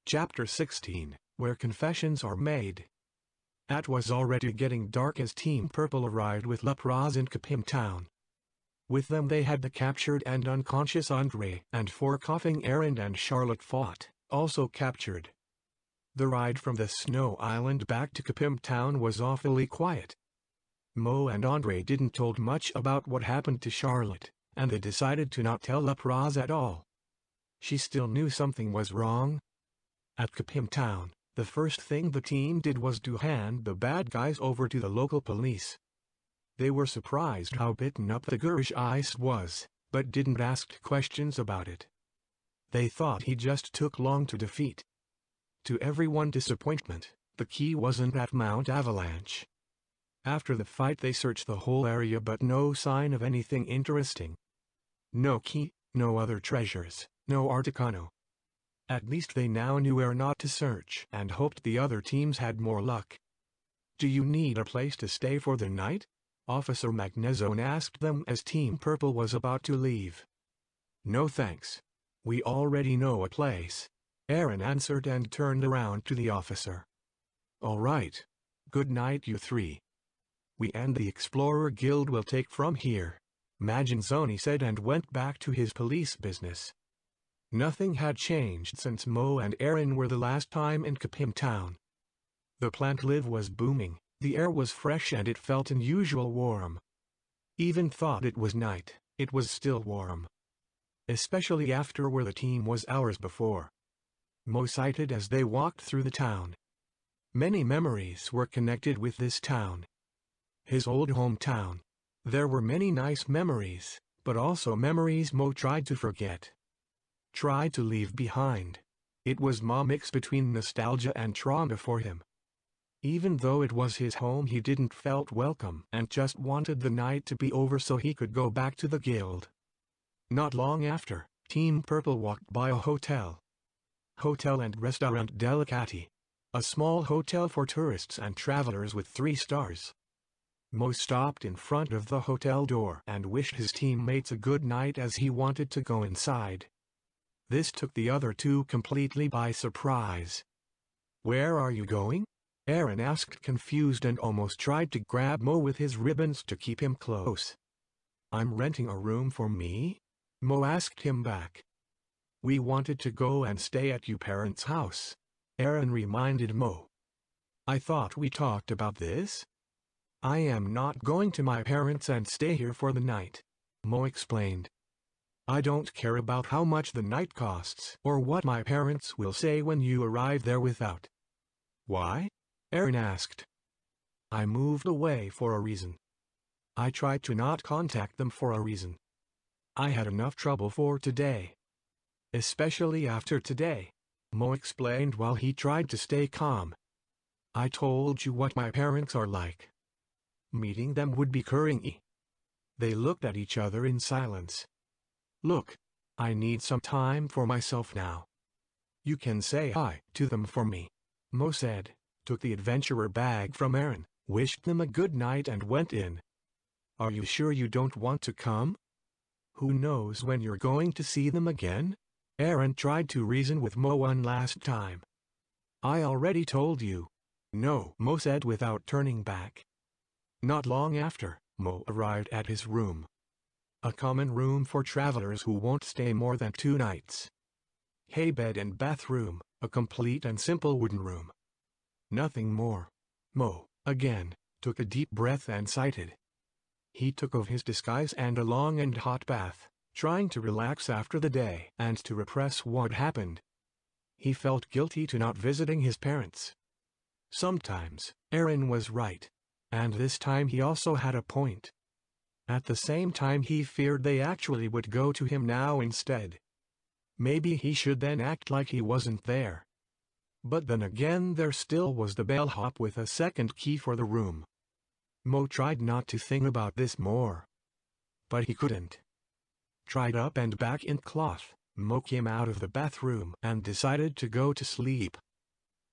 Chapter 16, Where Confessions Are Made. It was already getting dark as Team Purple arrived with Lapras in Kapim Town. With them they had the captured and unconscious Andre and 4 coughing Aaron and Charlotte fought, also captured. The ride from the Snow Island back to Kapim Town was awfully quiet. Mo and Andre didn't told much about what happened to Charlotte, and they decided to not tell Lapras at all. She still knew something was wrong. At Kapim Town, the first thing the team did was to hand the bad guys over to the local police. They were surprised how beaten up the Gurish Ice was, but didn't ask questions about it. They thought he just took long to defeat. To everyone's disappointment, the key wasn't at Mount Avalanche. After the fight they searched the whole area but no sign of anything interesting. No key, no other treasures, no Articano. At least they now knew where not to search and hoped the other teams had more luck. "Do you need a place to stay for the night?" Officer Magnezone asked them as Team Purple was about to leave. "No thanks. We already know a place," Aaron answered and turned around to the officer. "All right. Good night you 3. We and the Explorer Guild will take from here," Magnezone said and went back to his police business. Nothing had changed since Mo and Aaron were the last time in Kapim Town. The plant life was booming, the air was fresh and it felt unusual warm. Even thought it was night, it was still warm. Especially after where the team was hours before. Mo sighed as they walked through the town. Many memories were connected with this town. His old hometown. There were many nice memories, but also memories Mo tried to forget. Tried to leave behind. It was a mix between nostalgia and trauma for him. Even though it was his home he didn't felt welcome and just wanted the night to be over so he could go back to the guild. Not long after, Team Purple walked by a hotel. Hotel and Restaurant Delicati. A small hotel for tourists and travelers with 3 stars. Mo stopped in front of the hotel door and wished his teammates a good night as he wanted to go inside. This took the other 2 completely by surprise. "Where are you going?" Aaron asked confused and almost tried to grab Mo with his ribbons to keep him close. "I'm renting a room for me?" Mo asked him back. "We wanted to go and stay at your parents' house," Aaron reminded Mo. "I thought we talked about this?" "I am not going to my parents and stay here for the night," Mo explained. "I don't care about how much the night costs or what my parents will say when you arrive there without." "Why?" Aaron asked. "I moved away for a reason. I tried to not contact them for a reason. I had enough trouble for today. Especially after today," Mo explained while he tried to stay calm. "I told you what my parents are like. Meeting them would be cringy." They looked at each other in silence. "Look, I need some time for myself now. You can say hi to them for me," Mo said, took the adventurer bag from Aaron, wished them a good night and went in. "Are you sure you don't want to come? Who knows when you're going to see them again?" Aaron tried to reason with Mo one last time. "I already told you." "No," Mo said without turning back. Not long after, Mo arrived at his room. A common room for travelers who won't stay more than 2 nights. Hay bed and bathroom, a complete and simple wooden room. Nothing more. Mo, again, took a deep breath and sighed. He took off his disguise and a long and hot bath, trying to relax after the day and to repress what happened. He felt guilty to not visiting his parents. Sometimes, Aaron was right. And this time he also had a point. At the same time he feared they actually would go to him now instead. Maybe he should then act like he wasn't there. But then again there still was the bellhop with a second key for the room. Mo tried not to think about this more. But he couldn't. Tried up and back in cloth, Mo came out of the bathroom and decided to go to sleep.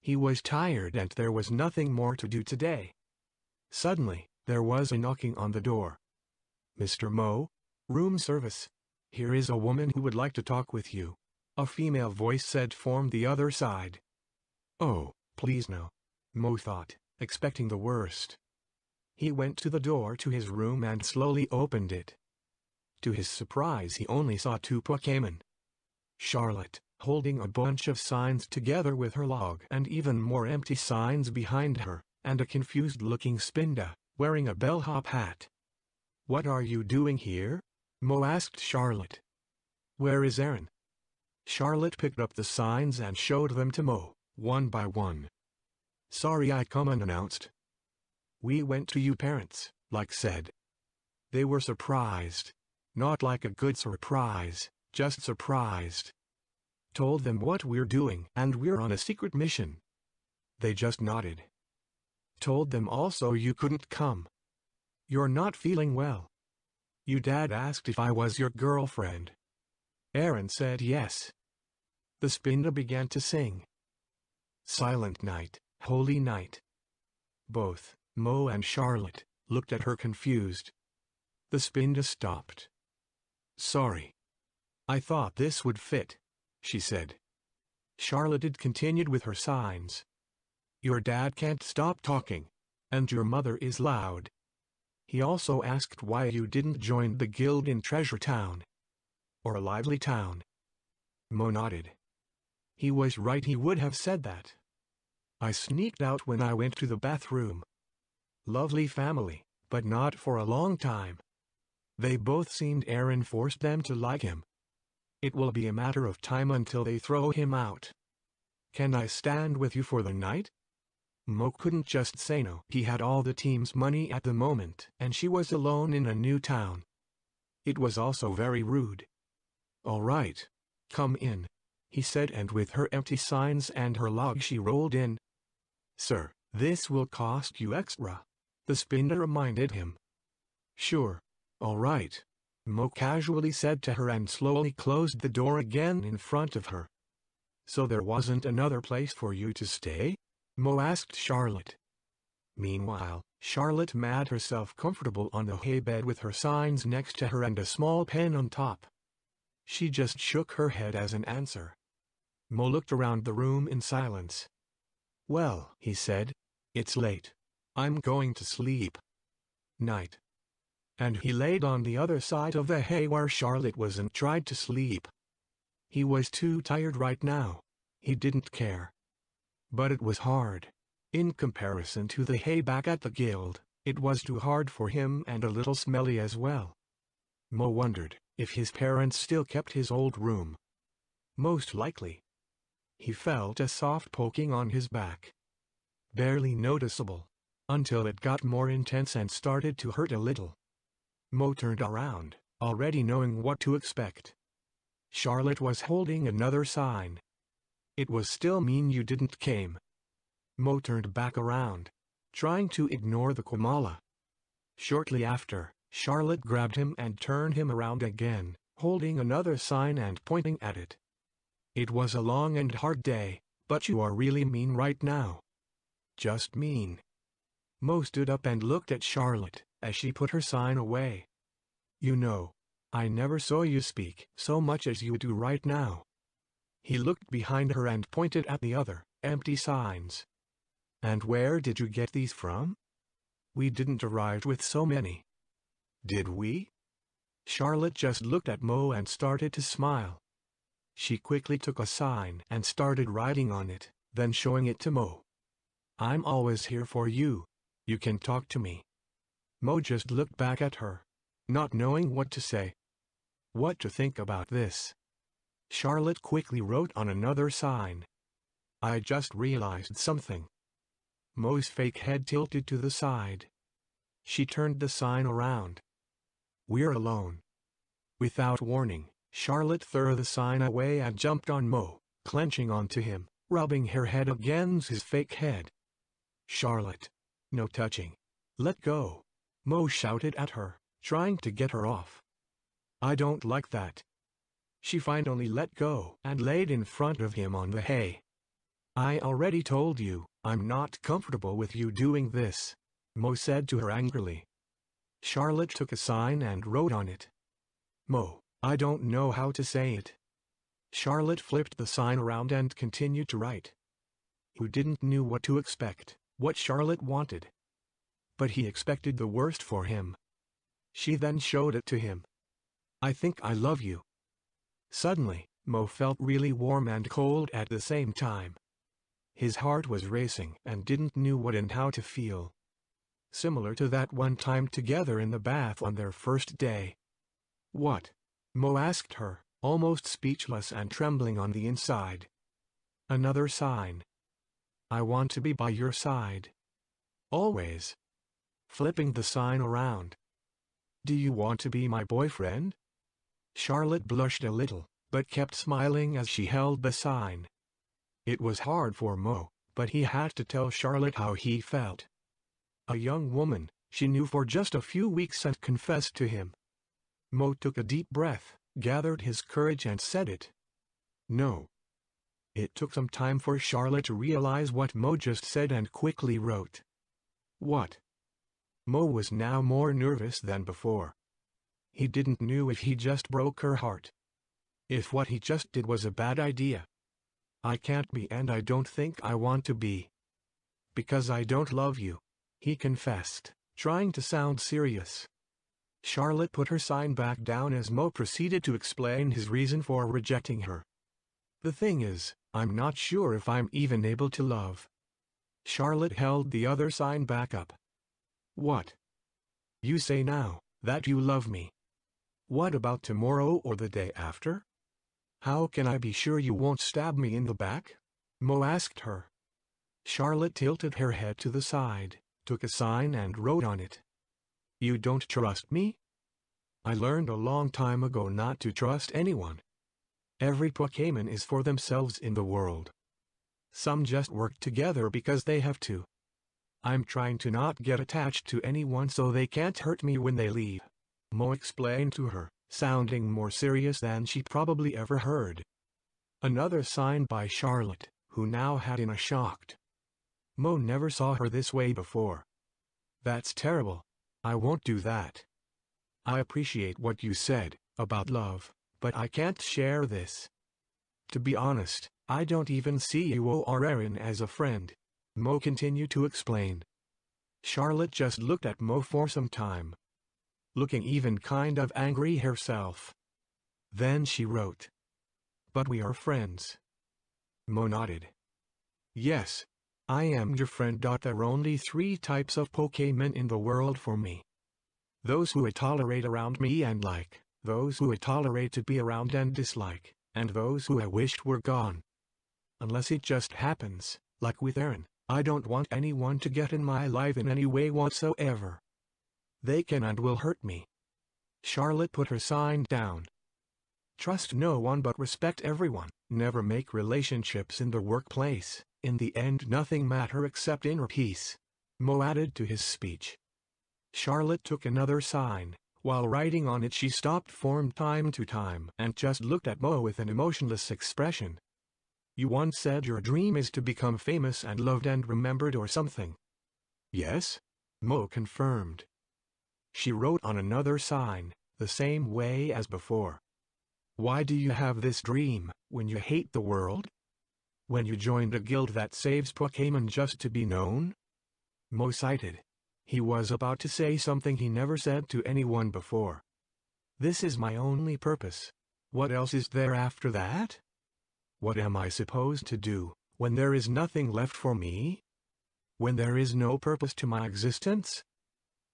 He was tired and there was nothing more to do today. Suddenly, there was a knocking on the door. "Mr. Mo? Room service. Here is a woman who would like to talk with you," a female voice said from the other side. Oh, please no. Mo thought, expecting the worst. He went to the door to his room and slowly opened it. To his surprise, he only saw two Pokémon. Charlotte, holding a bunch of signs together with her log and even more empty signs behind her, and a confused-looking Spinda, wearing a bellhop hat. What are you doing here? Mo asked Charlotte. Where is Aaron? Charlotte picked up the signs and showed them to Mo, one by one. Sorry I come unannounced. We went to you parents, like said. They were surprised. Not like a good surprise, just surprised. Told them what we're doing and we're on a secret mission. They just nodded. Told them also you couldn't come. You're not feeling well. Your dad asked if I was your girlfriend. Aaron said yes. The Spinda began to sing. Silent night, holy night. Both Mo and Charlotte looked at her confused. The Spinda stopped. Sorry. I thought this would fit, she said. Charlotte had continued with her signs. Your dad can't stop talking, and your mother is loud. He also asked why you didn't join the guild in Treasure Town. Or a lively town. Mo nodded. He was right, he would have said that. I sneaked out when I went to the bathroom. Lovely family, but not for a long time. They both seemed Aaron forced them to like him. It will be a matter of time until they throw him out. Can I stand with you for the night? Mo couldn't just say no. He had all the team's money at the moment, and she was alone in a new town. It was also very rude. All right. Come in, he said, and with her empty signs and her log she rolled in. Sir, this will cost you extra, the Spinda reminded him. Sure. All right, Mo casually said to her and slowly closed the door again in front of her. So there wasn't another place for you to stay? Mo asked Charlotte. Meanwhile, Charlotte made herself comfortable on the hay bed with her signs next to her and a small pen on top. She just shook her head as an answer. Mo looked around the room in silence. Well, he said, it's late. I'm going to sleep. Night. And he laid on the other side of the hay where Charlotte was and tried to sleep. He was too tired right now. He didn't care. But it was hard. In comparison to the hay back at the guild, it was too hard for him and a little smelly as well. Mo wondered if his parents still kept his old room. Most likely. He felt a soft poking on his back. Barely noticeable, until it got more intense and started to hurt a little. Mo turned around, already knowing what to expect. Charlotte was holding another sign. It was still mean you didn't came. Mo turned back around, trying to ignore the Kamala. Shortly after, Charlotte grabbed him and turned him around again, holding another sign and pointing at it. It was a long and hard day, but you are really mean right now. Just mean. Mo stood up and looked at Charlotte as she put her sign away. You know, I never saw you speak so much as you do right now. He looked behind her and pointed at the other, empty signs. And where did you get these from? We didn't arrive with so many. Did we? Charlotte just looked at Mo and started to smile. She quickly took a sign and started writing on it, then showing it to Mo. I'm always here for you. You can talk to me. Mo just looked back at her, not knowing what to say. What to think about this? Charlotte quickly wrote on another sign. I just realized something. Mo's fake head tilted to the side. She turned the sign around. We're alone. Without warning, Charlotte threw the sign away and jumped on Mo, clenching onto him, rubbing her head against his fake head. Charlotte. No touching. Let go. Mo shouted at her, trying to get her off. I don't like that. She finally let go and laid in front of him on the hay. I already told you, I'm not comfortable with you doing this, Mo said to her angrily. Charlotte took a sign and wrote on it. Mo, I don't know how to say it. Charlotte flipped the sign around and continued to write. Who didn't know what to expect, what Charlotte wanted. But he expected the worst for him. She then showed it to him. I think I love you. Suddenly, Mo felt really warm and cold at the same time. His heart was racing and didn't know what and how to feel. Similar to that one time together in the bath on their first day. What? Mo asked her, almost speechless and trembling on the inside. Another sign. I want to be by your side. Always. Flipping the sign around. Do you want to be my boyfriend? Charlotte blushed a little, but kept smiling as she held the sign. It was hard for Mo, but he had to tell Charlotte how he felt. A young woman, she knew for just a few weeks and confessed to him. Mo took a deep breath, gathered his courage and said it. No. It took some time for Charlotte to realize what Mo just said and quickly wrote. What? Mo was now more nervous than before. He didn't know if he just broke her heart. If what he just did was a bad idea. I can't be and I don't think I want to be. Because I don't love you, he confessed, trying to sound serious. Charlotte put her sign back down as Mo proceeded to explain his reason for rejecting her. The thing is, I'm not sure if I'm even able to love. Charlotte held the other sign back up. What? You say now that you love me. What about tomorrow or the day after? How can I be sure you won't stab me in the back? Mo asked her. Charlotte tilted her head to the side, took a sign and wrote on it. You don't trust me? I learned a long time ago not to trust anyone. Every Pokémon is for themselves in the world. Some just work together because they have to. I'm trying to not get attached to anyone so they can't hurt me when they leave. Mo explained to her, sounding more serious than she probably ever heard. Another sign by Charlotte, who now had in a shocked. Mo never saw her this way before. That's terrible. I won't do that. I appreciate what you said about love, but I can't share this. To be honest, I don't even see you or Erin as a friend. Mo continued to explain. Charlotte just looked at Mo for some time, looking even kind of angry herself. Then she wrote. But we are friends. Mo nodded. Yes, I am your friend. There are only 3 types of Pokémon in the world for me. Those who I tolerate around me and like, those who I tolerate to be around and dislike, and those who I wished were gone. Unless it just happens, like with Erin, I don't want anyone to get in my life in any way whatsoever. They can and will hurt me. Charlotte put her sign down. Trust no one but respect everyone. Never make relationships in the workplace. In the end nothing matters except inner peace. Mo added to his speech. Charlotte took another sign. While writing on it she stopped from time to time and just looked at Mo with an emotionless expression. You once said your dream is to become famous and loved and remembered or something. Yes? Mo confirmed. She wrote on another sign, the same way as before. Why do you have this dream, when you hate the world? When you joined a guild that saves Pokémon just to be known? Mo cited. He was about to say something he never said to anyone before. This is my only purpose. What else is there after that? What am I supposed to do, when there is nothing left for me? When there is no purpose to my existence?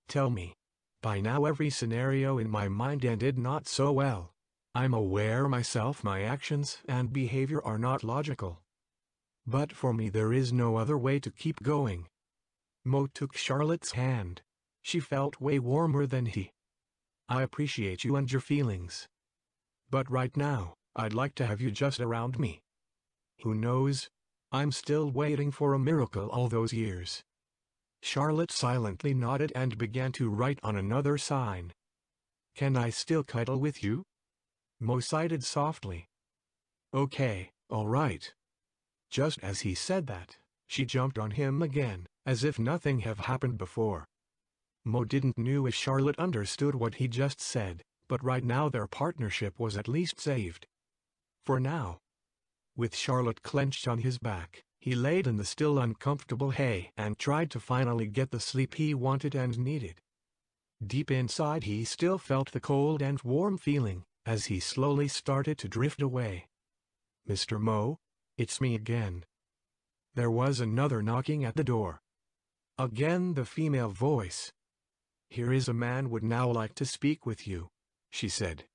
Tell me. By now every scenario in my mind ended not so well. I'm aware myself my actions and behavior are not logical. But for me there is no other way to keep going. Mo took Charlotte's hand. She felt way warmer than he. I appreciate you and your feelings. But right now, I'd like to have you just around me. Who knows? I'm still waiting for a miracle all those years. Charlotte silently nodded and began to write on another sign. Can I still cuddle with you? Mo sighed softly. Okay, all right. Just as he said that, she jumped on him again, as if nothing had happened before. Mo didn't know if Charlotte understood what he just said, but right now their partnership was at least saved. For now. With Charlotte clenched on his back, he laid in the still uncomfortable hay and tried to finally get the sleep he wanted and needed. Deep inside he still felt the cold and warm feeling, as he slowly started to drift away. "Mr. Mo? It's me again." There was another knocking at the door. Again the female voice. "Here is a man would now like to speak with you," she said.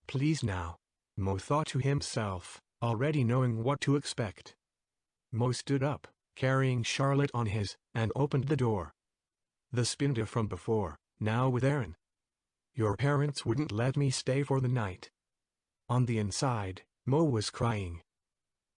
"Please now," Mo thought to himself, already knowing what to expect. Mo stood up, carrying Charlotte on his, and opened the door. The Spinda from before, now with Aaron. "Your parents wouldn't let me stay for the night." On the inside, Mo was crying,